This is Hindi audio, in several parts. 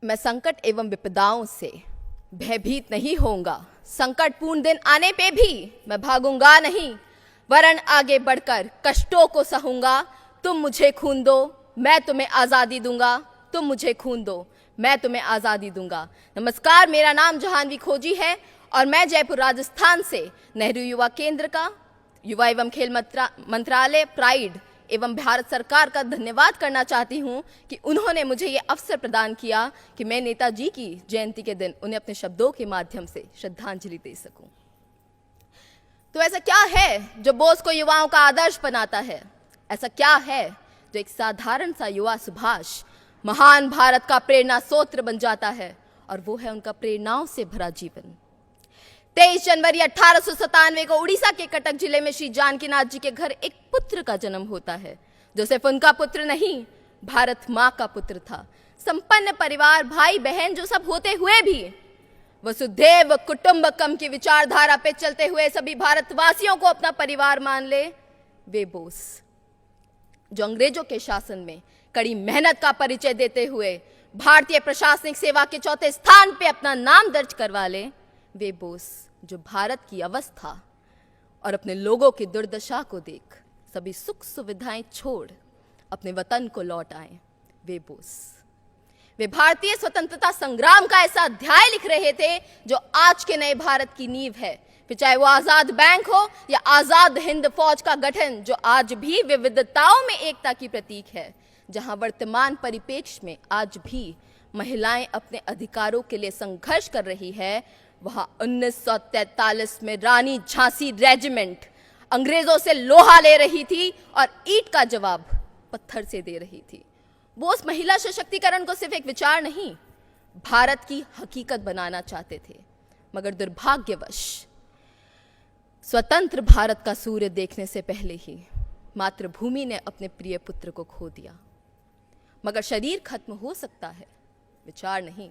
मैं संकट एवं विपदाओं से भयभीत नहीं होऊंगा। संकटपूर्ण दिन आने पे भी मैं भागूंगा नहीं, वरन आगे बढ़कर कष्टों को सहूंगा। तुम मुझे खून दो, मैं तुम्हें आज़ादी दूंगा। तुम मुझे खून दो, मैं तुम्हें आज़ादी दूंगा। नमस्कार, मेरा नाम जहानवी खोजी है और मैं जयपुर राजस्थान से नेहरू युवा केंद्र का युवा एवं खेल मंत्रालय प्राइड एवं भारत सरकार का धन्यवाद करना चाहती हूं कि उन्होंने मुझे ये अवसर प्रदान किया कि मैं नेताजी की जयंती के दिन उन्हें अपने शब्दों के माध्यम से श्रद्धांजलि दे सकूं। तो ऐसा क्या है जो बोस को युवाओं का आदर्श बनाता है? ऐसा क्या है जो एक साधारण सा युवा सुभाष महान भारत का प्रेरणा स्रोत बन जाता है? और वो है उनका प्रेरणाओं से भरा जीवन। 23 जनवरी 1897 को उड़ीसा के कटक जिले में श्री जानकीनाथ जी के घर एक पुत्र का जन्म होता है, जो सिर्फ उनका पुत्र नहीं, भारत माँ का पुत्र था। संपन्न परिवार, भाई बहन जो सब होते हुए भी वसुधैव कुटुंबकम की विचारधारा पे चलते हुए सभी भारतवासियों को अपना परिवार मान ले, वे बोस जो अंग्रेजों के शासन में कड़ी मेहनत का परिचय देते हुए भारतीय प्रशासनिक सेवा के चौथे स्थान पे अपना नाम दर्ज करवा ले, वे बोस जो भारत की अवस्था और अपने लोगों की दुर्दशा को देख सभी सुख सुविधाएं छोड़ अपने वतन को लौट आए, वे बोस। वे भारतीय स्वतंत्रता संग्राम का ऐसा अध्याय लिख रहे थे जो आज के नए भारत की नींव है। फिर चाहे वो आजाद बैंक हो या आजाद हिंद फौज का गठन, जो आज भी विविधताओं में एकता की प्रतीक है। जहां वर्तमान परिप्रेक्ष्य में आज भी महिलाएं अपने अधिकारों के लिए संघर्ष कर रही है, वहां 1943 में रानी झांसी रेजिमेंट अंग्रेजों से लोहा ले रही थी और ईंट का जवाब पत्थर से दे रही थी। बोस महिला सशक्तिकरण को सिर्फ एक विचार नहीं, भारत की हकीकत बनाना चाहते थे। मगर दुर्भाग्यवश स्वतंत्र भारत का सूर्य देखने से पहले ही मातृभूमि ने अपने प्रिय पुत्र को खो दिया। मगर शरीर खत्म हो सकता है, विचार नहीं।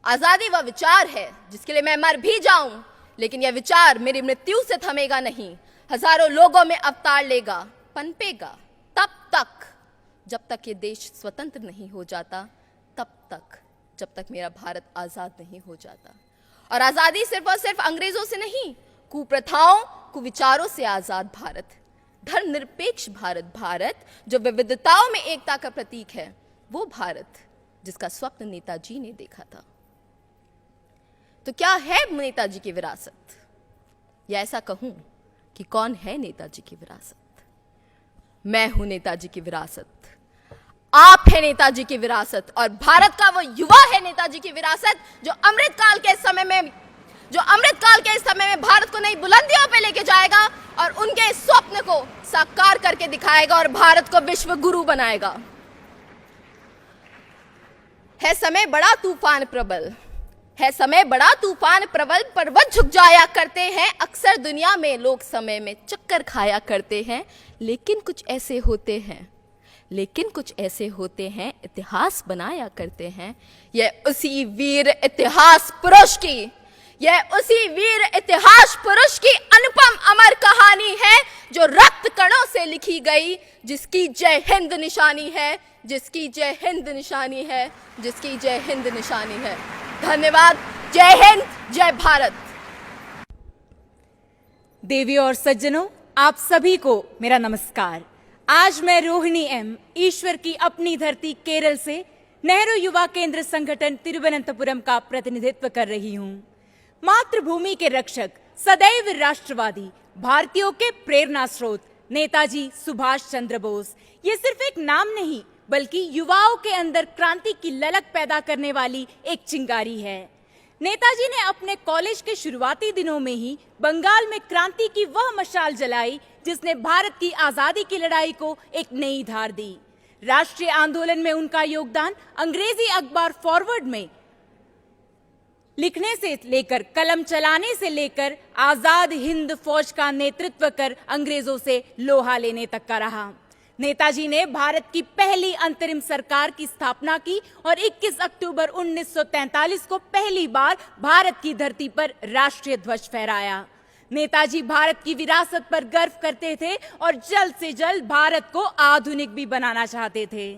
आजादी वह विचार है जिसके लिए मैं मर भी जाऊं, लेकिन यह विचार मेरी मृत्यु से थमेगा नहीं। हजारों लोगों में अवतार लेगा, पनपेगा तब तक जब तक ये देश स्वतंत्र नहीं हो जाता, तब तक जब तक मेरा भारत आजाद नहीं हो जाता। और आजादी सिर्फ और सिर्फ अंग्रेजों से नहीं, कुप्रथाओं कुविचारों से आजाद भारत, धर्मनिरपेक्ष भारत, भारत जो विविधताओं में एकता का प्रतीक है, वो भारत जिसका स्वप्न नेताजी ने देखा था। तो क्या है नेताजी की विरासत, या ऐसा कहूं कि कौन है नेताजी की विरासत? मैं हूं नेताजी की विरासत, आप है नेताजी की विरासत, और भारत का वो युवा है नेताजी की विरासत जो अमृतकाल के समय में भारत को नई बुलंदियों पे लेके जाएगा और उनके स्वप्न को साकार करके दिखाएगा और भारत को विश्व गुरु बनाएगा। है समय बड़ा तूफान प्रबल, है समय बड़ा तूफान प्रबल, पर्वत झुक जाया करते हैं। अक्सर दुनिया में लोग समय में चक्कर खाया करते हैं, लेकिन कुछ ऐसे होते हैं इतिहास बनाया करते हैं। यह उसी वीर इतिहास पुरुष की अनुपम अमर कहानी है जो रक्त कणों से लिखी गई, जिसकी जय हिंद निशानी है, जिसकी जय हिंद निशानी है, जिसकी जय हिंद निशानी है। धन्यवाद। जय हिंद, जय भारत। देवियों और सज्जनों, आप सभी को मेरा नमस्कार। आज मैं रोहिणी एम, ईश्वर की अपनी धरती केरल से नेहरू युवा केंद्र संगठन तिरुवनंतपुरम का प्रतिनिधित्व कर रही हूं। मातृभूमि के रक्षक, सदैव राष्ट्रवादी, भारतीयों के प्रेरणा स्रोत नेताजी सुभाष चंद्र बोस, ये सिर्फ एक नाम नहीं बल्कि युवाओं के अंदर क्रांति की ललक पैदा करने वाली एक चिंगारी है। नेताजी ने अपने कॉलेज के शुरुआती दिनों में ही बंगाल में क्रांति की वह मशाल जलाई जिसने भारत की आजादी की लड़ाई को एक नई धार दी। राष्ट्रीय आंदोलन में उनका योगदान अंग्रेजी अखबार फॉरवर्ड में लिखने से लेकर कलम चलाने से लेकर आजाद हिंद फौज का नेतृत्व कर अंग्रेजों से लोहा लेने तक का रहा। नेताजी ने भारत की पहली अंतरिम सरकार की स्थापना की और 21 अक्टूबर 1943 को पहली बार भारत की धरती पर राष्ट्रीय ध्वज फहराया। नेताजी भारत की विरासत पर गर्व करते थे और जल्द से जल्द भारत को आधुनिक भी बनाना चाहते थे।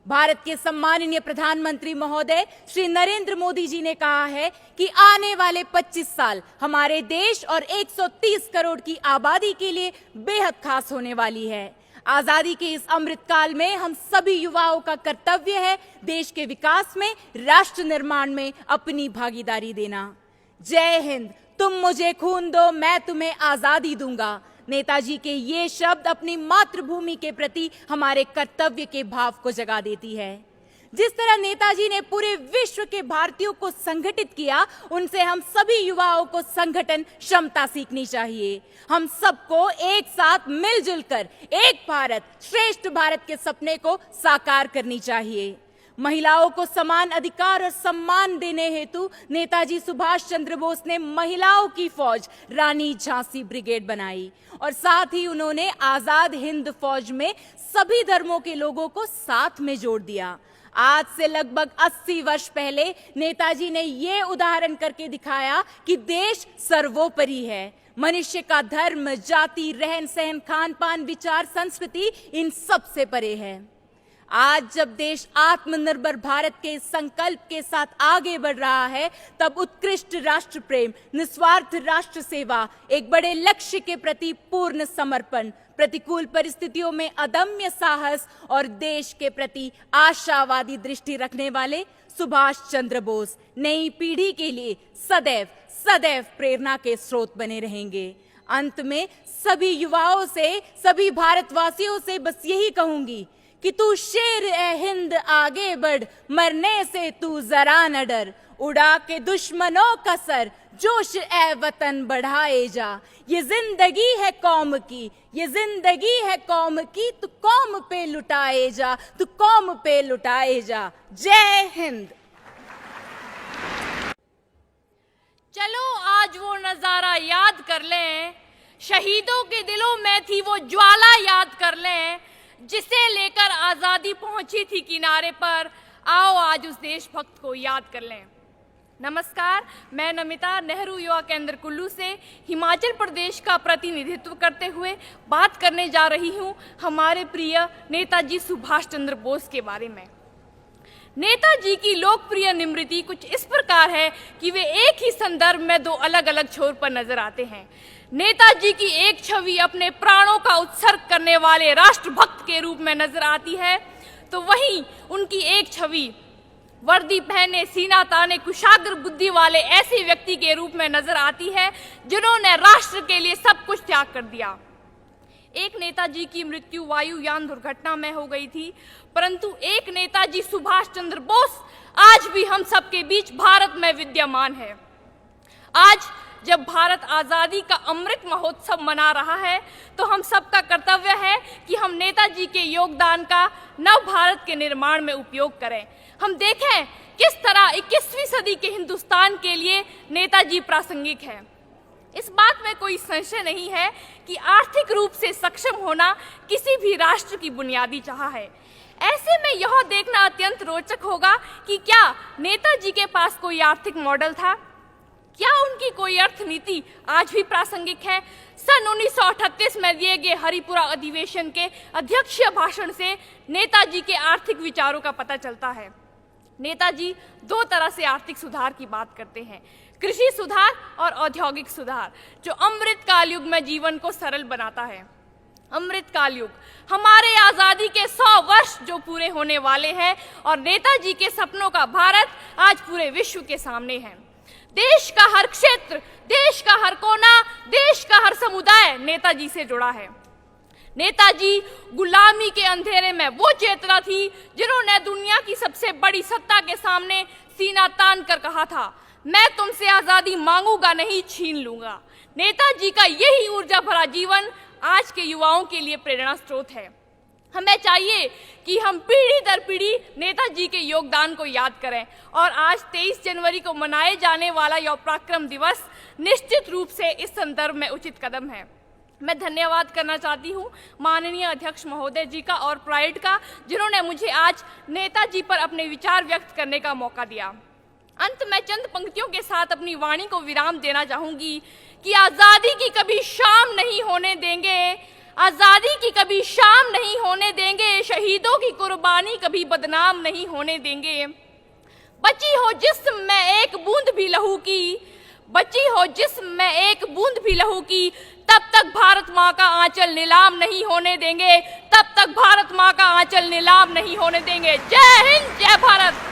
भारत के सम्माननीय प्रधानमंत्री महोदय श्री नरेंद्र मोदी जी ने कहा है कि आने वाले 25 साल हमारे देश और 130 करोड़ की आबादी के लिए बेहद खास होने वाली है। आजादी के इस अमृत काल में हम सभी युवाओं का कर्तव्य है देश के विकास में, राष्ट्र निर्माण में अपनी भागीदारी देना। जय हिंद। तुम मुझे खून दो, मैं तुम्हें आजादी दूंगा। नेताजी के ये शब्द अपनी मातृभूमि के प्रति हमारे कर्तव्य के भाव को जगा देती है। जिस तरह नेताजी ने पूरे विश्व के भारतीयों को संगठित किया, उनसे हम सभी युवाओं को संगठन क्षमता सीखनी चाहिए। हम सबको एक साथ मिलजुल कर एक भारत श्रेष्ठ भारत के सपने को साकार करनी चाहिए। महिलाओं को समान अधिकार और सम्मान देने हेतु नेताजी सुभाष चंद्र बोस ने महिलाओं की फौज रानी झांसी ब्रिगेड बनाई और साथ ही उन्होंने आजाद हिंद फौज में सभी धर्मों के लोगों को साथ में जोड़ दिया। आज से लगभग 80 वर्ष पहले नेताजी ने ये उदाहरण करके दिखाया कि देश सर्वोपरि है। मनुष्य का धर्म, जाति, रहन सहन, खान पान, विचार, संस्कृति इन सब से परे है। आज जब देश आत्मनिर्भर भारत के संकल्प के साथ आगे बढ़ रहा है, तब उत्कृष्ट राष्ट्र प्रेम, निस्वार्थ राष्ट्र सेवा, एक बड़े लक्ष्य के प्रति पूर्ण समर्पण, प्रतिकूल परिस्थितियों में अदम्य साहस और देश के प्रति आशावादी दृष्टि रखने वाले सुभाष चंद्र बोस नई पीढ़ी के लिए सदैव सदैव प्रेरणा के स्रोत बने रहेंगे। अंत में सभी युवाओं से, सभी भारतवासियों से बस यही कहूंगी कि तू शेर ए हिंद आगे बढ़, मरने से तू जरा न डर, उड़ा के दुश्मनों का सर, जोश ए वतन बढ़ाए जा। ये जिंदगी है कौम की, ये जिंदगी है कौम की, तू कौम पे लुटाए जा, तू कौम पे लुटाए जा। जय हिंद। चलो आज वो नजारा याद कर लें, शहीदों के दिलों में थी वो ज्वाला याद कर लें, जिसे लेकर आजादी पहुंची थी किनारे पर। आओ आज उस देशभक्त को याद कर लें। नमस्कार, मैं नमिता नेहरू युवा केंद्र कुल्लू से हिमाचल प्रदेश का प्रतिनिधित्व करते हुए बात करने जा रही हूं हमारे प्रिय नेताजी सुभाष चंद्र बोस के बारे में। नेताजी की लोकप्रिय निमृति कुछ इस प्रकार है कि वे एक ही संदर्भ में दो अलग अलग छोर पर नजर आते हैं। नेताजी की एक छवि अपने प्राणों का उत्सर्ग करने वाले राष्ट्रभक्त के रूप में नजर आती है, तो वहीं उनकी एक छवि वर्दी पहने, सीना ताने, कुशाग्र बुद्धि वाले ऐसे व्यक्ति के रूप में नजर आती है जिन्होंने राष्ट्र के लिए सब कुछ त्याग कर दिया। एक नेताजी की मृत्यु वायुयान दुर्घटना में हो गई थी, परंतु एक नेताजी सुभाष चंद्र बोस आज भी हम सबके बीच भारत में विद्यमान है। आज जब भारत आजादी का अमृत महोत्सव मना रहा है, तो हम सबका कर्तव्य है कि हम नेताजी के योगदान का नव भारत के निर्माण में उपयोग करें। हम देखें किस तरह 21वीं सदी के हिंदुस्तान के लिए नेताजी प्रासंगिक है। इस बात में कोई संशय नहीं है कि आर्थिक रूप से सक्षम होना किसी भी राष्ट्र की बुनियादी चाह है। ऐसे में यह देखना अत्यंत रोचक होगा कि क्या नेताजी के पास कोई आर्थिक मॉडल था, क्या उनकी कोई अर्थनीति आज भी प्रासंगिक है। सन 1938 में दिए गए हरिपुरा अधिवेशन के अध्यक्षीय भाषण से नेताजी के आर्थिक विचारों का पता चलता है। नेताजी दो तरह से आर्थिक सुधार की बात करते हैं, कृषि सुधार और औद्योगिक सुधार, जो अमृत काल युग में जीवन को सरल बनाता है। अमृत काल युग हमारे आजादी के 100 वर्ष जो पूरे होने वाले हैं, और नेताजी के सपनों का भारत आज पूरे विश्व के सामने है। देश का हर क्षेत्र, देश का हर कोना, देश का हर समुदाय नेताजी से जुड़ा है। नेताजी गुलामी के अंधेरे में वो चेतना थी जिन्होंने दुनिया की सबसे बड़ी सत्ता के सामने सीना तान कर कहा था, मैं तुमसे आजादी मांगूंगा नहीं, छीन लूंगा। नेताजी का यही ऊर्जा भरा जीवन आज के युवाओं के लिए प्रेरणा स्रोत है। हमें चाहिए कि हम पीढ़ी दर पीढ़ी नेताजी के योगदान को याद करें, और आज 23 जनवरी को मनाए जाने वाला यह पराक्रम दिवस निश्चित रूप से इस संदर्भ में उचित कदम है। मैं धन्यवाद करना चाहती हूँ माननीय अध्यक्ष महोदय जी का और प्राइड का, जिन्होंने मुझे आज नेताजी पर अपने विचार व्यक्त करने का मौका दिया। अंत में चंद पंक्तियों के साथ अपनी वाणी को विराम देना चाहूंगी कि आजादी की कभी शाम नहीं होने देंगे, आजादी की कभी शाम नहीं होने देंगे, शहीदों की कुर्बानी कभी बदनाम नहीं होने देंगे। बची हो जिस्म में एक बूंद भी लहू की, बची हो जिस्म में एक बूंद भी लहू की, तब तक भारत माँ का आंचल नीलाम नहीं होने देंगे, तब तक भारत माँ का आंचल नीलाम नहीं होने देंगे। जय हिंद, जय भारत।